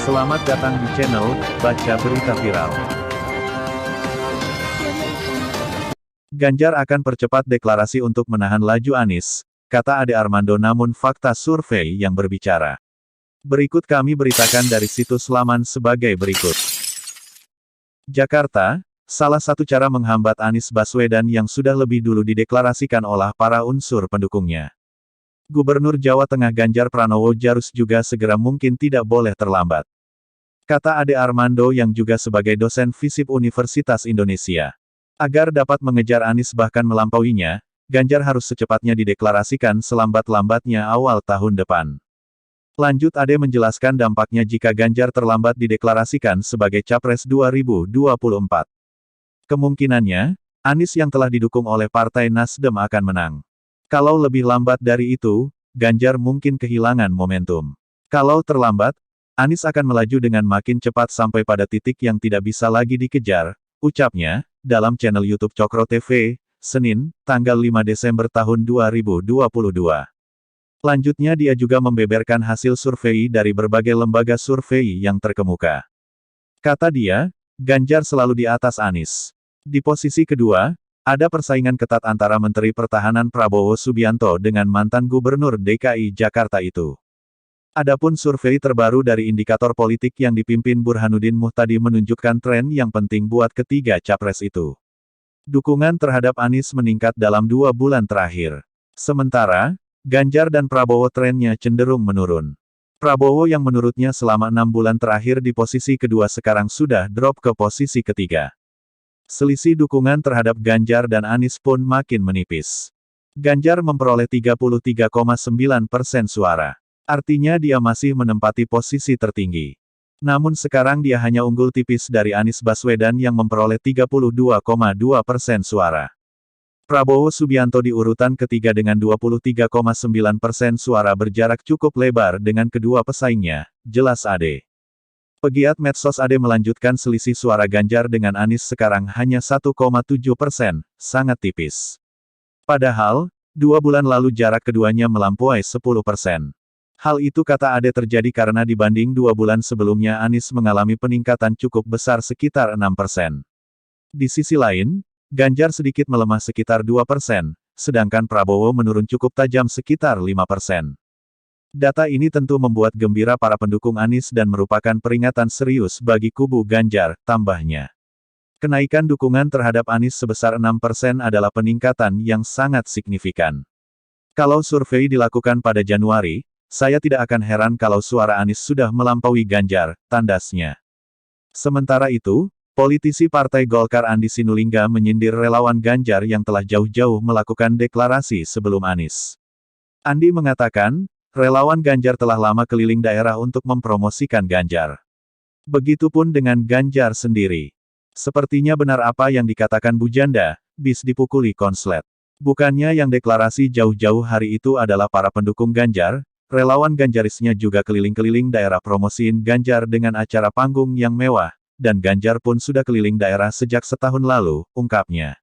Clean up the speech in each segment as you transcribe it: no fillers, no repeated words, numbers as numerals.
Selamat datang di channel Baca Berita Viral. Ganjar akan percepat deklarasi untuk menahan laju Anies, kata Ade Armando, namun fakta survei yang berbicara. Berikut kami beritakan dari situs laman sebagai berikut. Jakarta, salah satu cara menghambat Anies Baswedan yang sudah lebih dulu dideklarasikan oleh para unsur pendukungnya. Gubernur Jawa Tengah Ganjar Pranowo harus juga segera mungkin tidak boleh terlambat. Kata Ade Armando yang juga sebagai dosen FISIP Universitas Indonesia. Agar dapat mengejar Anies bahkan melampauinya, Ganjar harus secepatnya dideklarasikan selambat-lambatnya awal tahun depan. Lanjut Ade menjelaskan dampaknya jika Ganjar terlambat dideklarasikan sebagai Capres 2024. Kemungkinannya, Anies yang telah didukung oleh Partai Nasdem akan menang. Kalau lebih lambat dari itu, Ganjar mungkin kehilangan momentum. Kalau terlambat, Anies akan melaju dengan makin cepat sampai pada titik yang tidak bisa lagi dikejar, ucapnya, dalam channel YouTube Cokro TV, Senin, tanggal 5 Desember tahun 2022. Lanjutnya dia juga membeberkan hasil survei dari berbagai lembaga survei yang terkemuka. Kata dia, Ganjar selalu di atas Anies. Di posisi kedua, ada persaingan ketat antara Menteri Pertahanan Prabowo Subianto dengan mantan Gubernur DKI Jakarta itu. Adapun survei terbaru dari indikator politik yang dipimpin Burhanuddin Muhtadi menunjukkan tren yang penting buat ketiga capres itu. Dukungan terhadap Anies meningkat dalam 2 bulan terakhir. Sementara, Ganjar dan Prabowo trennya cenderung menurun. Prabowo yang menurutnya selama 6 bulan terakhir di posisi kedua sekarang sudah drop ke posisi ketiga. Selisih dukungan terhadap Ganjar dan Anies pun makin menipis. Ganjar memperoleh 33,9% suara. Artinya dia masih menempati posisi tertinggi. Namun sekarang dia hanya unggul tipis dari Anies Baswedan yang memperoleh 32,2% suara. Prabowo Subianto di urutan ketiga dengan 23,9% suara, berjarak cukup lebar dengan kedua pesaingnya, jelas Ade. Pegiat medsos Ade melanjutkan selisih suara Ganjar dengan Anies sekarang hanya 1,7%, sangat tipis. Padahal, 2 bulan lalu jarak keduanya melampaui 10%. Hal itu kata Ade terjadi karena dibanding 2 bulan sebelumnya Anies mengalami peningkatan cukup besar sekitar 6%. Di sisi lain, Ganjar sedikit melemah sekitar 2%, sedangkan Prabowo menurun cukup tajam sekitar 5%. Data ini tentu membuat gembira para pendukung Anies dan merupakan peringatan serius bagi kubu Ganjar, tambahnya. Kenaikan dukungan terhadap Anies sebesar 6% adalah peningkatan yang sangat signifikan. Kalau survei dilakukan pada Januari, saya tidak akan heran kalau suara Anies sudah melampaui Ganjar, tandasnya. Sementara itu, politisi Partai Golkar Andi Sinulinga menyindir relawan Ganjar yang telah jauh-jauh melakukan deklarasi sebelum Anies. Andi mengatakan, relawan Ganjar telah lama keliling daerah untuk mempromosikan Ganjar. Begitupun dengan Ganjar sendiri. Sepertinya benar apa yang dikatakan Bu Janda, bis dipukuli konslet. Bukannya yang deklarasi jauh-jauh hari itu adalah para pendukung Ganjar, relawan Ganjarisnya juga keliling-keliling daerah promosiin Ganjar dengan acara panggung yang mewah, dan Ganjar pun sudah keliling daerah sejak setahun lalu, ungkapnya.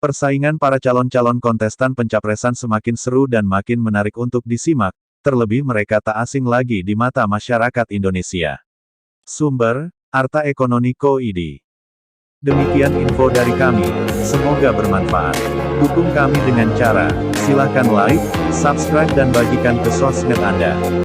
Persaingan para calon-calon kontestan pencapresan semakin seru dan makin menarik untuk disimak, terlebih mereka tak asing lagi di mata masyarakat Indonesia. Sumber, Arta Ekonomi Co.id. Demikian info dari kami, semoga bermanfaat. Dukung kami dengan cara, silakan like, subscribe dan bagikan ke sosmed Anda.